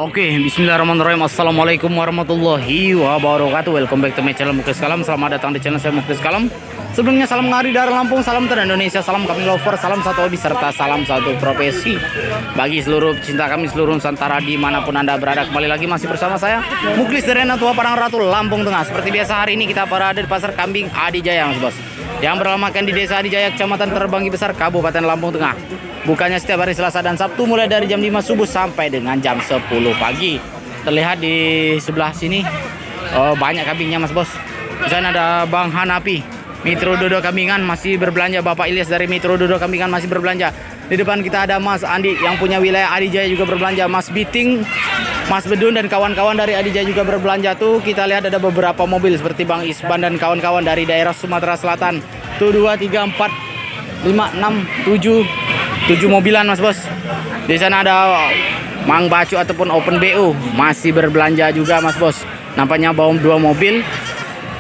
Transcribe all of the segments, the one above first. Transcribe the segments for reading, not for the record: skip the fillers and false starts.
Oke, bismillahirrahmanirrahim. Assalamualaikum warahmatullahi wabarakatuh. Welcome back to my channel Muklis Kalam. Selamat datang di channel saya Muklis Kalam. Sebelumnya salam ngari dari Lampung, salam dari Indonesia, salam kami lover, salam satu hobi, serta salam satu profesi bagi seluruh cinta kami seluruh Nusantara dimanapun Anda berada. Kembali lagi masih bersama saya Muklis dari Tua Padang Ratu, Lampung Tengah. Seperti biasa hari ini kita berada di Pasar Kambing Adijaya, Mas Bos, yang beralamatkan di Desa Adijaya, Kecamatan Terbanggi Besar, Kabupaten Lampung Tengah. Bukannya setiap hari Selasa dan Sabtu mulai dari jam 5 subuh sampai dengan jam 10 pagi. Terlihat di sebelah sini banyak kambingnya, Mas Bos. Di sana ada Bang Hanapi, Mitro Dodo Kambingan masih berbelanja. Bapak Ilyas dari Mitro Dodo Kambingan masih berbelanja. Di depan kita ada Mas Andi yang punya wilayah Adijaya juga berbelanja. Mas Biting, Mas Bedun dan kawan-kawan dari Adijaya juga berbelanja. Tuh kita lihat ada beberapa mobil seperti Bang Isban dan kawan-kawan dari daerah Sumatera Selatan. Tuh 2, 3, 4, 5, 6, 7 mobilan, Mas Bos. Di sana ada Mang Bacu ataupun Open BU masih berbelanja juga, Mas Bos. Nampaknya bawa 2 mobil.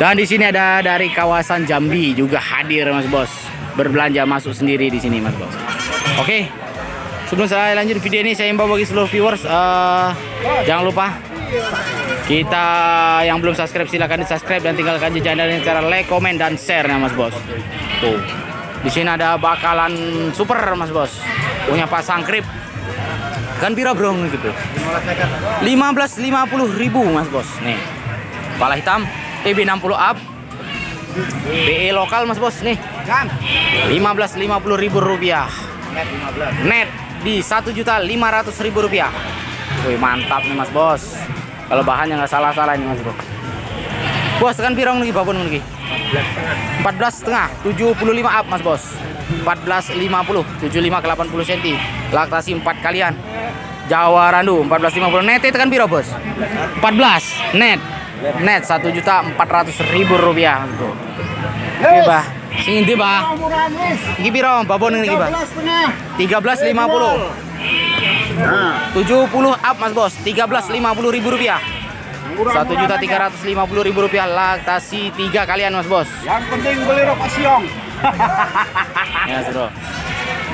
Dan di sini ada dari kawasan Jambi juga hadir, Mas Bos. Berbelanja masuk sendiri di sini, Mas Bos. Oke. Sebelum saya lanjut video ini, saya imbau bagi seluruh viewers jangan lupa kita yang belum subscribe silahkan di subscribe dan tinggalkan jejak dengan cara like, komen dan share, Mas Bos. Tuh. Di sini ada bakalan super, Mas Bos. Punya Pak Sangkrip. Kan pira bro gitu. 15.50.000, Mas Bos. Nih. Pala hitam TB 60 up. BE lokal, Mas Bos, nih. 15.50.000 rupiah. Net di 1.500.000 rupiah. Wih, mantap nih, Mas Bos. Kalau bahannya nggak salah-salah ini, Mas Bos. Bos, tekan pirong lagi babon lagi. 14,5 75 up, Mas Bos. 14,50 75 ke 80 cm. Laktasi 4 kalian. Jawa Randu 14,50 net tekan piro, Bos? 14 net. Net 1.400.000 rupiah. Oke, Bah. Sing ndi, Bah? Iki piro babon ini, Bah? 13,50. 70 up, Mas Bos. 13.50.000 rupiah. 1.350.000 rupiah. Laktasi 3 kalian, Mas Bos. Yang penting beli rokok siong. Ya, Bro.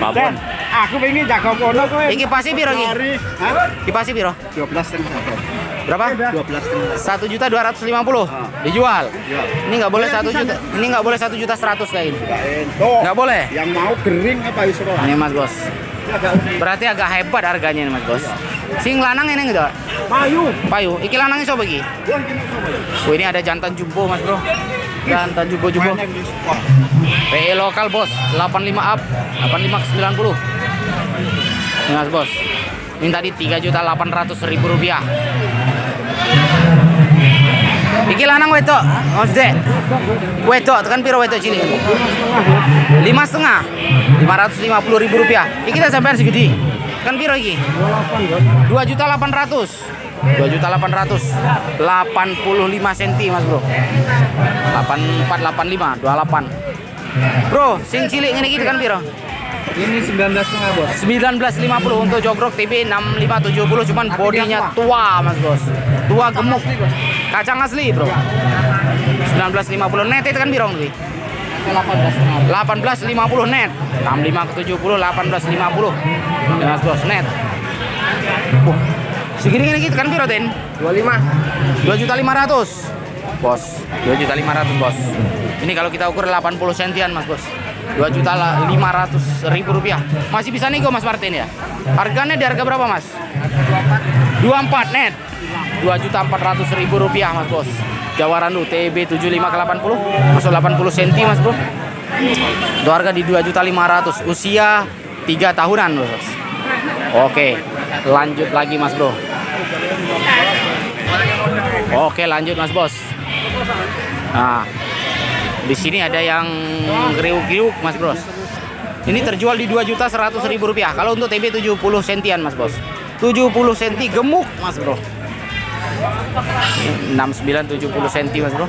Babon. Aku pengen jaga kono kowe. Iki pasti piro iki? Hah? Iki pasti piro? 12,5. Berapa? 12,5. 1.250.000 dijual. Ini nggak boleh 1 juta. Ini nggak boleh 1.100.000 kayak ini. Nggak boleh. Yang mau kering apa iso? Ini, Mas Bos. Berarti agak hebat harganya nih, Mas Bos. Sing lanang ini enggak? Payu. Payu. Iki lanangnya coba iki. Oh, ini ada jantan jumbo, Mas Bro. Jantan jumbo. PE lokal, Bos. 85 up. 85 ke 90. Ini, Mas Bos. Ini tadi 3.800.000 rupiah. Iki lanang wedok, Mas Dek. Wedok tekan piro wedok cilik? 5,5. 550.000 rupiah. Iki kita sampean segede. Kan piro iki? 2.800.000. 2.800. 85 cm, Mas Bro. 84 85 28. Bro, sing cilik ngene iki tekan piro? Ini 19,5, Bos. 19,50 untuk jogrok TB 6570, cuman bodinya tua, Mas Bos. Tua gemuk. Kacang asli, Bro. 19,50 net itu kan birong nih. 18,50 net. 65 ke 70 18,50. Ya, Mas Bos, net. Segini gitu kan piro, Den? 25. 2.500.000. Bos, 2.500.000, Bos. Ini kalau kita ukur 80 sentian, Mas Bos. 2.500.000 rupiah. Masih bisa nego, Mas Martin ya? Harganya di harga berapa, Mas? 24 net. 2.400.000 rupiah, Mas Bos. Jawa Randu TB 75 ke 80, masuk 80 cm, Mas Bro. Itu harga di 2.500.000. Usia 3 tahunan, Bos. Oke, lanjut lagi, Mas Bro. Oke, lanjut, Mas Bos. Nah, di sini ada yang kriuk-kriuk, Mas Bros. Ini terjual di 2.100.000 rupiah. Kalau untuk TB 70 sentian, Mas Bos. 70 cm gemuk, Mas Bro. 69 70 cm, Mas Bro.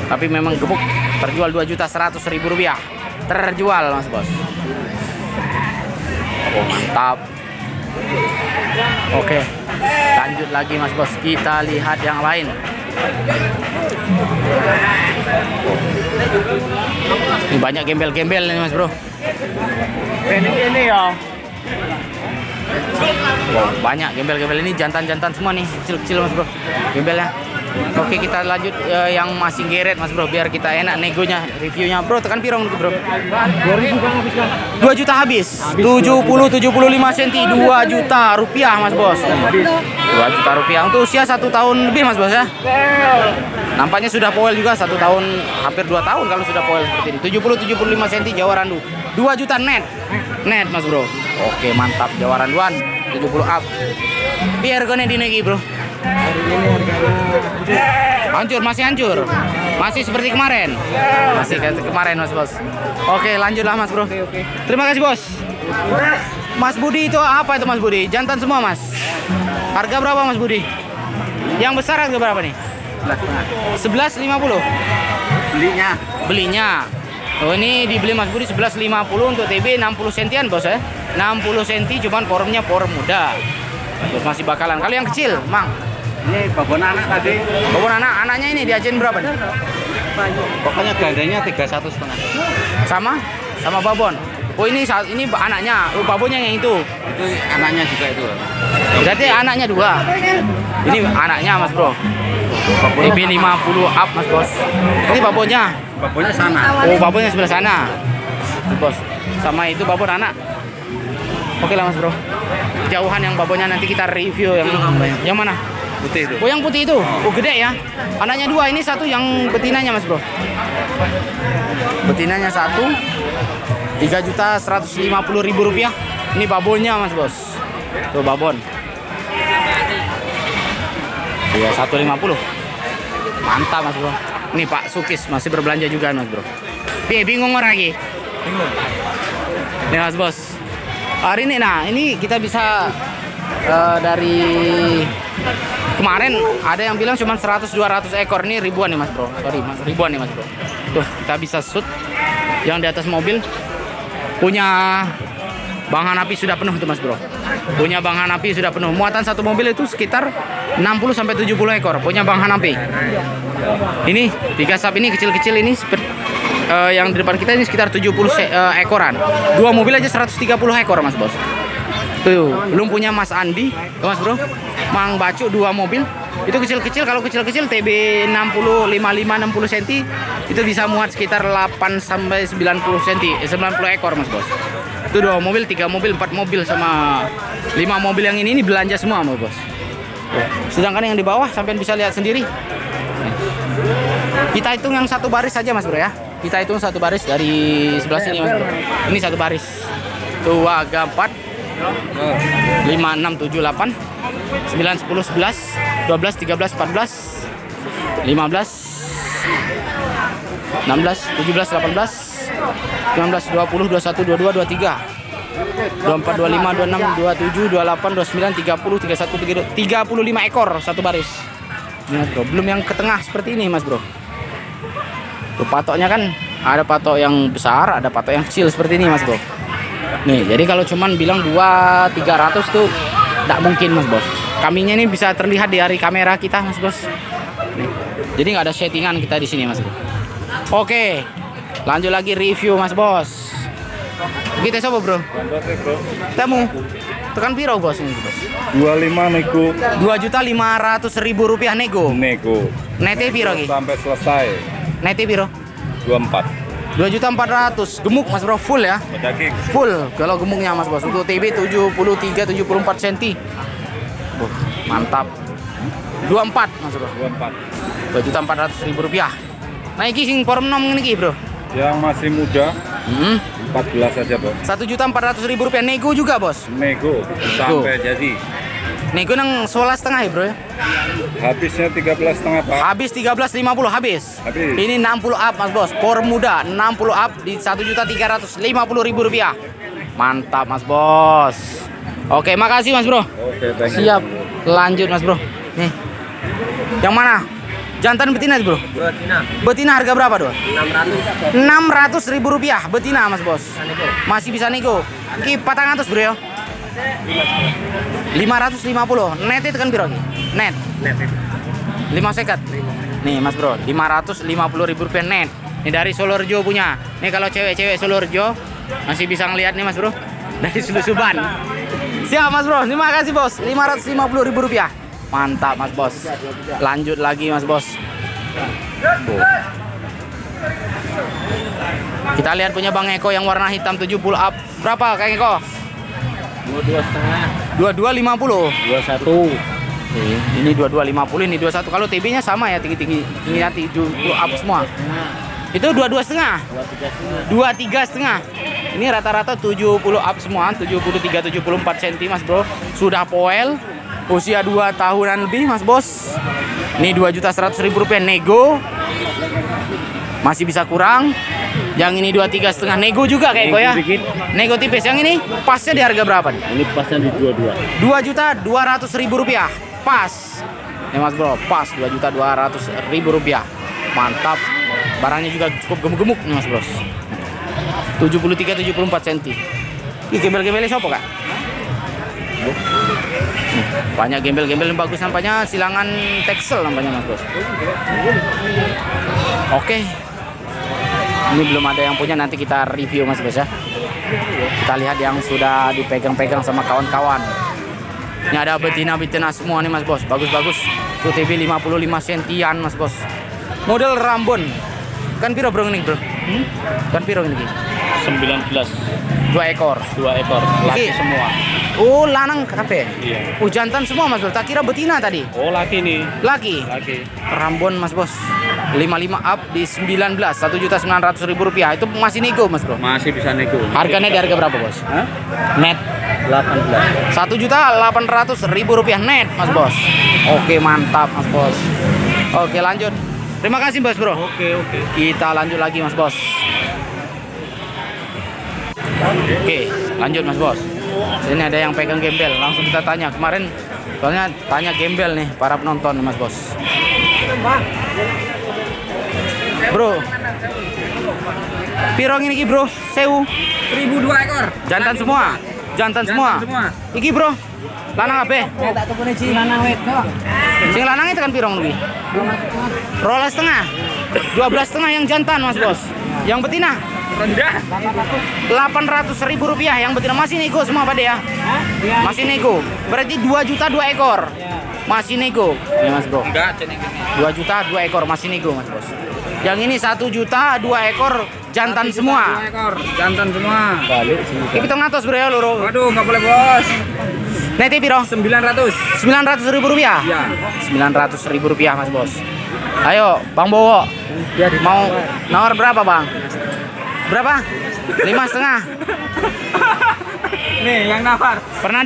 Tapi memang gemuk. Terjual 2.100.000 rupiah. Terjual, Mas Bos. Oh, mantap. Oke, lanjut lagi, Mas Bos. Kita lihat yang lain. Ini banyak gembel-gembel nih, Mas Bro. Ini ya. Wow, banyak gembel-gembel ini jantan-jantan semua nih, kecil-kecil mas bro, gembelnya. Oke, kita lanjut yang masih geret mas bro, biar kita enak negonya, reviewnya bro. Tekan pirong bro. 2 juta habis. 75 cm, 2 juta rupiah mas bos. 2 juta rupiah untuk usia 1 tahun lebih mas bos ya. Nampaknya sudah poel juga 1 tahun, hampir 2 tahun kalau sudah poel seperti ini. 75 cm Jawa Randu. 2 juta net. Net mas bro. Oke, mantap Jawa Randuan 70 up. Biar gue dinegi bro. Hari ini harganya Hancur, masih hancur. Masih seperti kemarin. Masih kayak kemarin mas bos. Oke, lanjutlah mas bro. oke. Terima kasih bos. Mas Budi itu apa itu mas Budi? Jantan semua mas. Harga berapa mas Budi? Yang besar harga berapa nih? 11.50. Belinya. Oh, ini dibeli mas Budi 11.50 untuk TB 60 sentian bos ya. 60 cm, cuman formnya form muda. Terus masih bakalan. Kalau yang kecil, Mang. Ini babon anak tadi. Babon anaknya ini diajarin berapa nih? Pokoknya gandanya 31,5. Sama babon. Oh, ini anaknya. Oh, babonnya yang itu. Itu anaknya juga itu. Berarti anaknya 2. Ini anaknya mas bro. TB 50 up mas bos. Ini babonnya. Babonnya sana. Oh, babonnya sebelah sana. Bos. Sama itu babon anak. Oke lah mas bro. Jauhan yang babonnya nanti kita review yang mana? Putih itu. Oh, yang putih itu. Oh, gede ya. Anaknya 2, ini 1 yang betinanya mas bro. Betinanya 1. 3.150.000 rupiah. Ini babonnya mas bos. Tuh babon. Iya 150. Mantap mas bro. Ini Pak Sukis masih berbelanja juga mas bro. Bingung orang lagi. Bingung. Nih mas bos. Hari ini ini kita bisa dari kemarin ada yang bilang cuma 100-200 ekor, ini ribuan nih mas bro. Sorry mas, ribuan nih mas bro. Tuh kita bisa shoot yang di atas mobil. Punya Bang Hanapi sudah penuh tuh mas bro. Punya Bang Hanapi sudah penuh. Muatan satu mobil itu sekitar 60-70 ekor. Punya Bang Hanapi. Ini 3 sub ini kecil-kecil ini yang di depan kita ini sekitar 70 ekoran. 2 mobil aja 130 ekor mas bos. Tuh, belum punya Mas Andi, mas bro. Mang Bacu 2 mobil. Itu kecil-kecil, kalau kecil-kecil TB 60, 55, 60 cm itu bisa muat sekitar 8 sampai 90 cm, 90 ekor mas bos. Itu 2 mobil, 3 mobil, 4 mobil sama 5 mobil yang ini belanja semua mas bos. Sedangkan yang di bawah sampai bisa lihat sendiri. Kita hitung yang satu baris saja mas bro ya. Kita hitung satu baris dari sebelah sini mas bro. Ini satu baris. Tuh agak 4 5, 6, 7, 8 9, 10, 11 12, 13, 14 15 16, 17, 18 19, 20, 21, 22, 23 24, 25, 26, 27, 28, 29, 30, 31, 35 ekor satu baris. Ini mas bro, belum yang ke tengah seperti ini mas bro. Tuh patoknya kan ada patok yang besar, ada patok yang kecil seperti ini mas bro. Nih, jadi kalau cuman bilang 2.300 tuh tidak mungkin mas bos. Kambingnya ini bisa terlihat di hari kamera kita mas bos. Nih. Jadi nggak ada settingan kita di sini mas bro. Oke, lanjut lagi review mas bos. Kita coba bro. Temu. Tekan piro bos ini bos? 25 nego. 2.500.000 rupiah nego. Nego. Nete piro lagi? Sampai selesai. Nete piro? 24. 2.400.000 gemuk mas bro, full ya. Daging. Full kalau gemuknya mas bos. Untuk TB 73-74 cm. Mantap. 24 mas bro. 24. 2.400.000 rupiah. Nah iki sing form nom ngene iki bro. Yang masih muda 14 saja bos. 1.400.000 rupiah nego juga bos. Nego sampai jadi. Nego nang 11,5 ya bro ya. Habisnya 13,5 pak. Habis 13.50 habis. Habis. Ini 60 up mas bos. Form muda 60 up di 1.350.000 rupiah. Mantap mas bos. Oke makasih mas bro. Oke, thank you. Siap. Lanjut mas bro. Nih. Yang mana? Jantan betina bro. Betina. Betina harga berapa doh? 600. 600.000 rupiah betina mas bos. Masih bisa nego. Ki 400 bro ya. 550. Net itu kan biro ki? Net. 5 sekat. Nih mas bro, 550.000 rupiah net. Ini dari Solorejo punya. Nih kalau cewek-cewek Solorejo masih bisa ngelihat nih mas bro. Dari Sulusuban. Siap Mas Bro, terima kasih Bos. Rp550.000. Mantap Mas Bos. Lanjut lagi Mas Bos. Tuh. Kita lihat punya Bang Eko yang warna hitam 70 up. Berapa Kang Eko? 22,5. 2250. Ini 2250, ini 21. Kalau TB-nya sama ya, tingginya 70 up semua. Itu 22,5. 23,5. Ini rata-rata 70 up semua, 73 74 cm Mas Bro. Sudah poel, usia 2 tahunan lebih Mas Bos. Ini Rp2.100.000 nego. Masih bisa kurang. Yang ini 23,5 nego juga kayak ya. Nego tipis. Yang ini pasnya di harga berapa nih? Ini pasnya di 22. Rp2.200.000 pas. Nih Mas Bro, pas Rp2.200.000. Mantap. Barangnya juga cukup gemuk-gemuk nih Mas Bros. 73-74 cm. Ini gembel-gembelnya siapa Kak? Banyak gembel-gembel yang bagus nampaknya, silangan Texel nampaknya Mas Bros. Oke. Ini belum ada yang punya, nanti kita review Mas Bros ya. Kita lihat yang sudah dipegang-pegang sama kawan-kawan. Ini ada betina-betina semua nih Mas Bos. Bagus-bagus. Tuh TB 55 sentian Mas Bos. Model Rambon. Kan piro bro ini bro? Kan piro ini? 19. 2 ekor. 2 ekor. Laki semua. Oh lanang kape? Iya. Oh jantan semua Mas Bro. Tak kira betina tadi. Oh laki nih. Laki. Rambon Mas Bos. 55 up di 19. Rp1.900.000. Itu masih nego Mas Bro. Masih bisa nego. Harganya di harga berapa Bos? Hah? Net 18. Rp1.800.000 net Mas Bos. Oke mantap Mas Bos. Oke lanjut. Terima kasih Bos Bro. Oke. Kita lanjut lagi Mas Bos. Oke lanjut Mas Bos. Sini ada yang pegang gembel. Langsung kita tanya. Kemarin soalnya tanya gembel nih para penonton nih, Mas Bos. Bro, pirong ini bro, sewu 1.002 ekor. jantan semua. Jantan semua. Iki bro, lanang apa? Tak tukune ci lanang wedok. Sing lanang itu kan pirong lebih. 12,5. 12,5 yang jantan Mas Bos. Yang betina Rendah. Rp800.000 yang betina, masih nego semua pada ya? Iya. Masih nego. Berarti 2 juta 2 ekor. Masih nego. Ya Mas Bro. Enggak, cek ini. 2 juta 2 ekor masih nego Mas Bos. Yang ini 1 juta 2 ekor jantan semua. 2 ekor jantan semua. Balik sini. Iki kita ngatos bro ya loro. Waduh, enggak boleh, Bos. Neti piro? 900. Rp900.000. Iya. Rp900.000 Mas Bos. Ayo Bang Bowo. Mau nawar berapa Bang? Berapa? 5,5. Nih, yang nawar. Pernah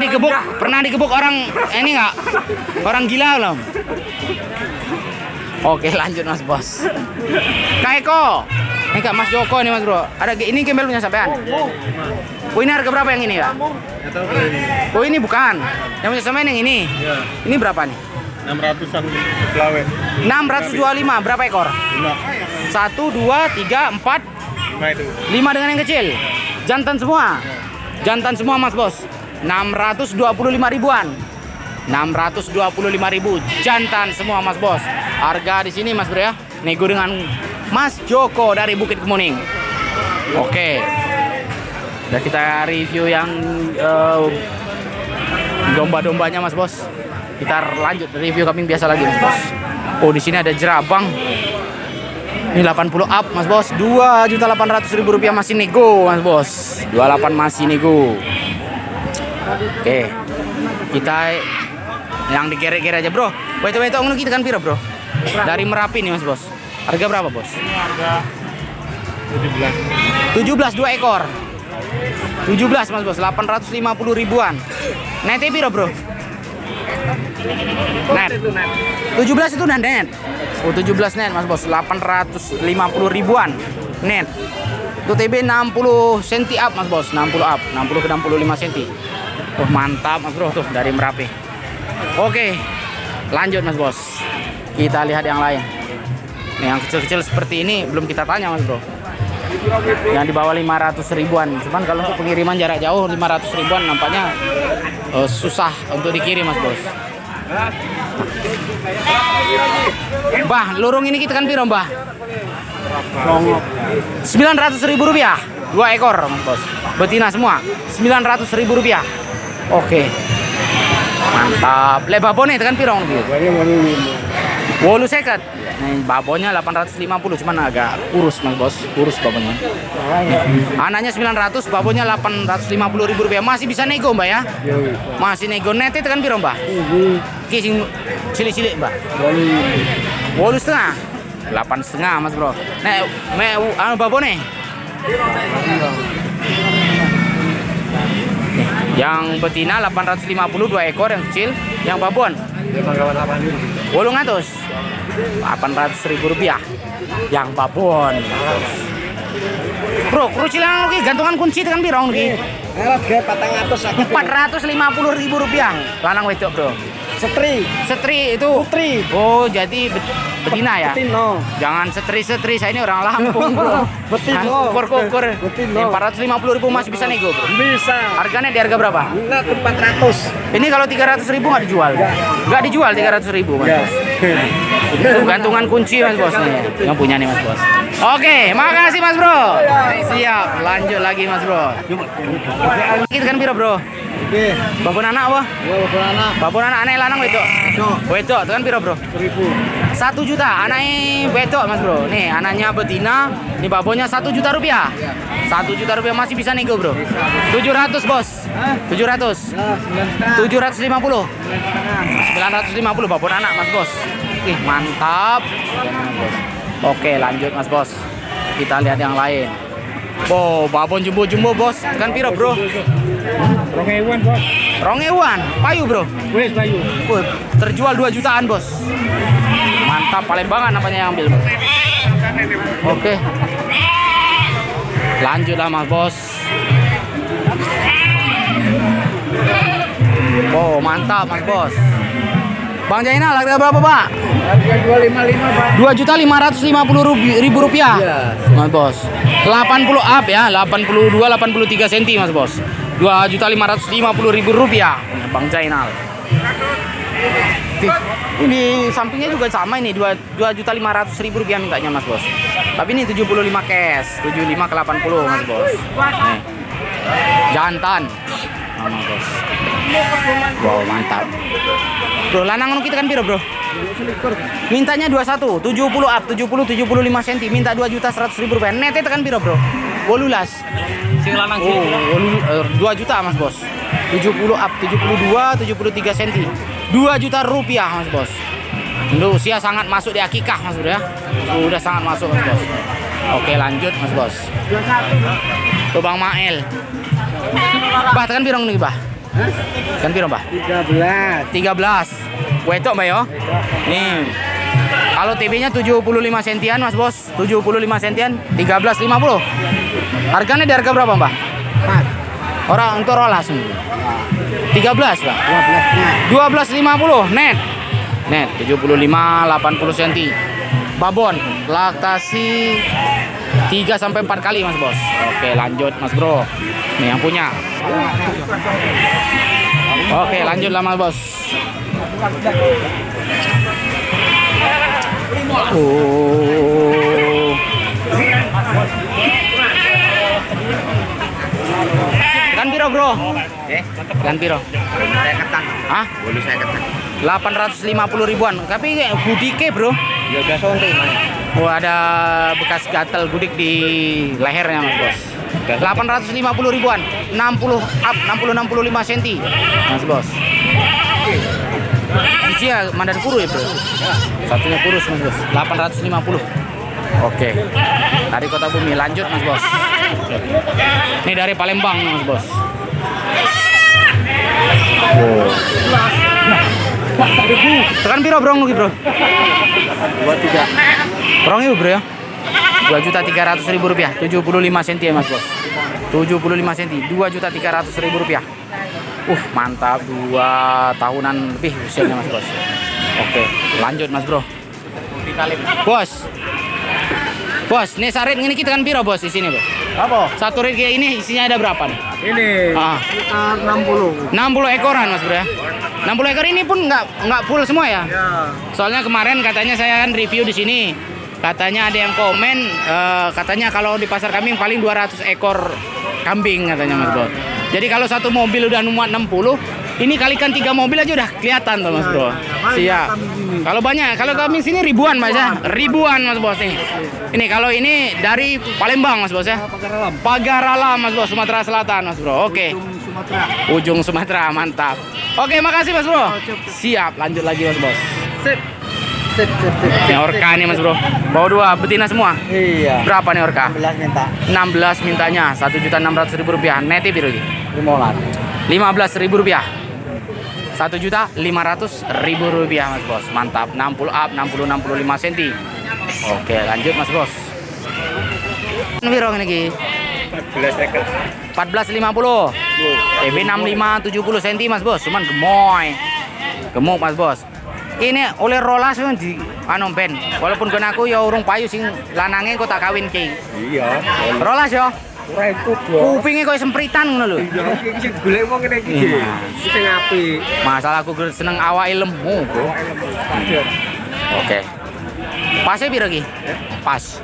digebuk orang ini nggak? Orang gila belum? Oke lanjut Mas Bos. Kak Eko. Ini Kak Mas Joko nih Mas Bro. Ada ini gembel punya sampean. Oh ini harga berapa yang ini ya? Oh ini bukan. Yang punya sampean yang ini. Ini berapa nih? 600-an lawe. 625. Berapa ekor? 5. 1, 2, 3, 4, 5 itu. 5 dengan yang kecil. Jantan semua. Jantan semua Mas Bos. 625.000-an. 625.000 jantan semua Mas Bos. Harga di sini Mas Bro ya. Nego dengan Mas Joko dari Bukit Kemuning. Oke. Udah kita review yang domba-dombanya Mas Bos. Kita lanjut review kambing biasa lagi Mas Bos. Oh di sini ada jerabang. Ini 80 up Mas Bos. Rp2.800.000 masih nego Mas Bos. 28 masih nego. Oke. Kita yang dikerek-kerek aja bro. Itu ongno kita kan piro bro? Dari Merapi nih Mas Bos. Harga berapa Bos? Harga 17 2 ekor. 17 Mas Bos, 850.000-an. Netnya piro bro? Net. 17 itu udah net. Oh 17 net Mas Bos, 850.000-an net. Itu TB 60 cm up Mas Bos, 60 up, 60 ke 65 cm. Oh mantap Mas Bro tuh dari Merapi. Oke. Lanjut Mas Bos. Kita lihat yang lain. Nih, yang kecil-kecil seperti ini belum kita tanya Mas Bro. Yang di bawah 500.000-an. Cuman kalau untuk pengiriman jarak jauh 500.000-an nampaknya susah untuk dikirim Mas Bos. Bah, lurung ini kita kan piro Mbah? Rp900.000. 2 ekor Mas Bos. Betina semua. Rp900.000. Oke. Mantap. Le babone tekan pirong gitu. Wolu seket. Nih babonya 850 cuman agak kurus Mas Bos. Kurus babonya. Anaknya 900, babonya 850 ribu rupiah. Masih bisa nego Mbak ya? Masih nego. Nete tekan pirong Mbak? Ki sing cilik-cilik Mbak. Wolu setengah. 8,5 Mas Bro. Nek anu babone. Yang betina 850 2 ekor yang kecil, yang babon 800.000 rupiah yang babon. Bro, kerucilan lagi gantungan kunci tekan pirong lagi. 450.000 rupiah. Lanang wedok, Bro. Setri itu putri. Oh, jadi betina ya? Betino. Jangan setri-setri, saya ini orang Lampung, Bro. Betino. Kukur. Betino. 450.000 masih bisa nego, Bro. Bisa. Harganya di harga berapa? Enggak, 400. Ini kalau 300.000 nggak dijual? Nggak dijual 300.000 Mas Bos. Itu gantungan kunci Mas Bos nih, yang punya nih Mas Bos. Oke, makasih Mas Bro. Siap, lanjut lagi Mas Bro. Kita kan piro Bro? Oke. Babon anak apa? Ya, anak. Babon anak aneh lanang wedok. Wedok, itu kan piro Bro? 1 juta, anaknya wedok Mas Bro. Nih, anaknya betina, nih babonnya 1 juta rupiah. 1 juta rupiah masih bisa nego Bro. 700 Bos. 700. 750. 950 babon anak Mas Bos. Ih, mantap. Oke, lanjut Mas Bos. Kita lihat yang lain. Oh, babon jumbo-jumbo Bos. Kan piro Bro? Rongewan, Bos. Rongewan, payu Bro. Wes, Bayu. Terjual 2 jutaan Bos. Mantap, Palembang namanya yang ambil Bos. Oke. Lanjutlah Mas Bos. Oh, mantap Mas Bos. Bang Jainal, harga berapa Pak? Harga 255, Pak. 2.550.000 rupiah. Iya. Mas Bos. 80 up ya, 82 83 cm Mas Bos. 2.550.000 rupiah. Bang Jainal. Ini sampingnya juga sama ini 2.500.000 rupiah mintanya Mas Bos. Tapi ini 75 cash, 75 ke 80 Mas Bos. Nih. Jantan. Oh, Mas Bos. Wow, mantap. Bro, lanang kita kan piro, Bro? Mintanya 21, 70 up, 75 cm, minta 2.100.000 rupiah. Nete tekan piro, Bro? 18. Sing lanang Oh, 2 juta Mas Bos. 70 up, 72, 73 cm. 2 juta rupiah Mas Bos. Ini usia sangat masuk di akikah Mas Bro ya. Sudah sangat masuk Mas Bos. Oke, lanjut Mas Bos. Tuh Bang Mael. Bah, tekan pirong nih, Bah? Kan piro, Bah? 13. Wedok, Mbak yo. Nih. Kalau TB-nya 75 sentian Mas Bos. 75 sentian 13.50. Harganya di harga berapa, Mbak? Mas. Orang untuk rolas. 13, Pak. 12.50 net. Net 75 80 cm. Babon, laktasi 3 sampai 4 kali Mas Bos. Oke, lanjut Mas Bro. Nih yang punya. Oke, lanjutlah Mas Bos. Oh. Kan piro, Bro? Kan piro? Saya ketan. Hah? Boleh saya ketan. 850 ribuan. Tapi kayak gudike, Bro. Ya udah sonte, Mas. Oh, ada bekas gatal gudik di lehernya Mas Bos. 850 ribuan. 60 up, 65 cm Mas Bos. Biji ya mandan kuru ya, Bro. Satunya kurus Mas Bos. 850. Oke. Dari Kota Bumi, lanjut Mas Bos. Ini dari Palembang Mas Bos. Oh. Tekan piro Bro ngi, Bro? 23. Bro ngi, Bro ya. 2.300.000 rupiah, 75 cm ya Mas Bos. 75 cm, 2.300.000 rupiah. Mantap, 2 tahunan lebih usianya Mas Bos. Oke, lanjut Mas Bro. Bos, ini sarit ini kita kan piro Bos di sini Bos? Apa? Satu rit kayak ini isinya ada berapa nih? Ini sekitar 60. 60 ekoran Mas Bro ya. 60 ekor ini pun nggak full semua ya? Ya. Soalnya kemarin katanya saya kan review di sini. Katanya ada yang komen katanya kalau di pasar kambing paling 200 ekor kambing katanya Mas Bro. Jadi kalau satu mobil udah muat 60, ini kalikan 3 mobil aja udah kelihatan tuh Mas Bro. Siap. Kalau banyak, kalau kami sini ribuan Mas ya. Ribuan Mas Bos nih. Ini kalau ini dari Palembang Mas Bos ya. Pagaralam Mas Bos, Sumatera Selatan Mas Bro. Oke. Ujung Sumatera, mantap. Oke, makasih Mas Bro. Siap, lanjut lagi Mas Bos. Sip. Ini orka nih Mas Bro. Bawa 2 betina semua. Iya. Berapa nih orka? 16 minta. 16 mintanya, Rp1.600.000. Net biru lagi. 15. Rp15.000. Rp1.500.000 Mas Bos. Mantap. 60 up, 65 cm. Oke, lanjut Mas Bos. Birong ini 14.50. TB 65 70 cm Mas Bos. Cuman gemoy. Gemuk Mas Bos. Ini oleh rolas kan di anu ben. Walaupun kan aku ya urung payu sing lanange kok tak kawin ki. Iya. Rolas ya. Ora ikut bos. Kupinge koyo sempritan ngono lho. Iya, iki sing golek wong ngene iki. Sing apik. Masalah aku seneng awake lemu, Bro. Oke. Pasnya piro ki? Pas.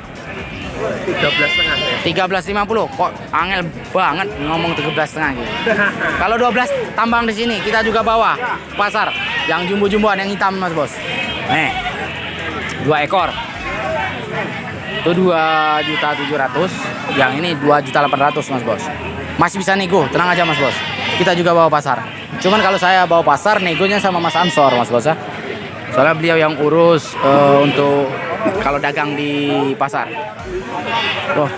13,5. 13.50. Kok angel banget ngomong 13,5 gitu. Kalau 12 tambang di sini, kita juga bawa pasar yang jumbo-jumboan yang hitam Mas Bos. Nih. 2 ekor. Itu 2.700.000, yang ini 2.800.000 Mas Bos. Masih bisa nego, tenang aja Mas Bos. Kita juga bawa pasar. Cuman kalau saya bawa pasar, negonya sama Mas Ansor Mas Bos ya. Soalnya beliau yang urus untuk kalau dagang di pasar. Tuh.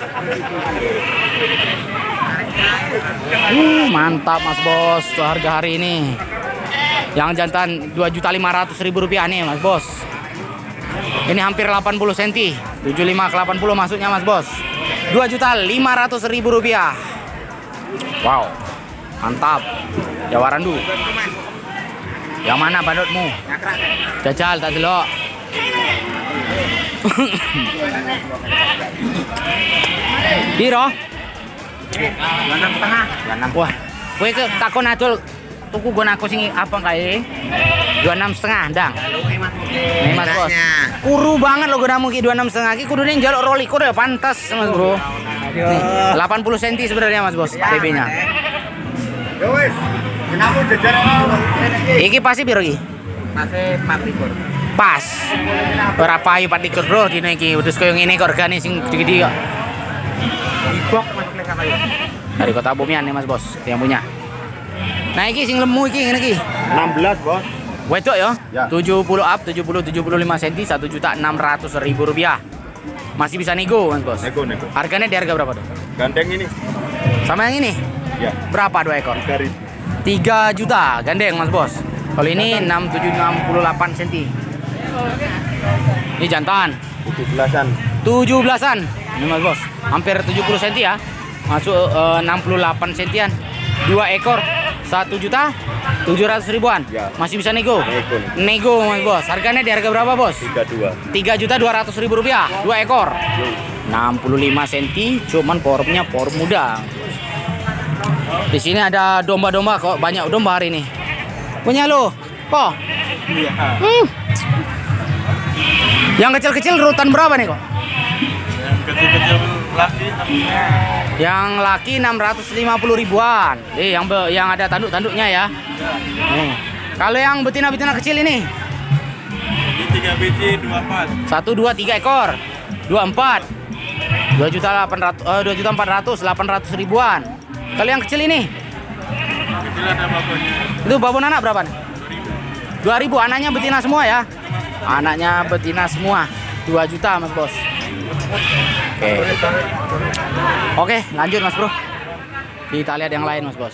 Mantap Mas Bos, tuh harga hari ini. Yang jantan Rp2.500.000 nih Mas Bos. Ini hampir 80 cm, 75 ke 80 masuknya Mas Bos. Rp2.500.000. Wow, mantap. Jawarandu. Yang mana bandotmu? Jajal tak delok. Piro? 26,5. Wah, kowe ke takon adol tuku gon aku sing apa kae? 26,5 ndang. Nih Mas Bos. Kuru banget lo gonamu ki 26,5 ki kudune njaluk rolikur ya pantas Mas Bro. Nih, 80 cm sebenarnya Mas Bos TB-nya. Ya wis. Kenapa jajar Iki pasti piro ki? Masih 4.000. Pas. Berapa ayu 4 bro dina iki wedhus koyo ngene kok regane sing gede-gede kok. Ibok masuk nek kayu. Dari Kota Bumian nih Mas Bos, yang punya. Nah iki sing lemu iki ngene iki. 16, Bos. Wedok ya? Ya. 70 up, 75 cm, Rp1.600.000. Masih bisa nego Mas Bos. Nego. Harganya di harga berapa tuh? Gandeng ini. Sama yang ini? Ya. Berapa 2 ekor? 3.000. 3 juta gandeng Mas Bos. Kalau ini 68 cm. Ini jantan 17-an. 17-an. Ini Mas Bos. Hampir 70 cm ya. Masuk 68 cm-an. 2 ekor 1.700.000-an. Ya. Masih bisa nego. Nego Mas Bos. Harganya di harga berapa Bos? 32. Rp3.200.000 2 ekor. 65 cm, cuman formnya form muda. Di sini ada domba-domba kok, banyak domba hari ini. Punya lo, kok? Iya. Yang kecil-kecil rutan berapa nih kok? Kecil-kecil laki. Yang laki 650.000-an. Yang ada tanduk-tanduknya ya. Nih. Kalau yang betina-betina kecil ini? Ini 3 biji 24. 1, 2, 3 ekor. 24. 2.400.000-an. Kalau yang kecil ini? Kecil ada babonnya. Itu babon anak berapa nih? 2.000. Anaknya betina semua ya? Anaknya betina semua. 2 juta Mas Bos. Oke, lanjut Mas Bro. Kita lihat yang lain Mas Bos.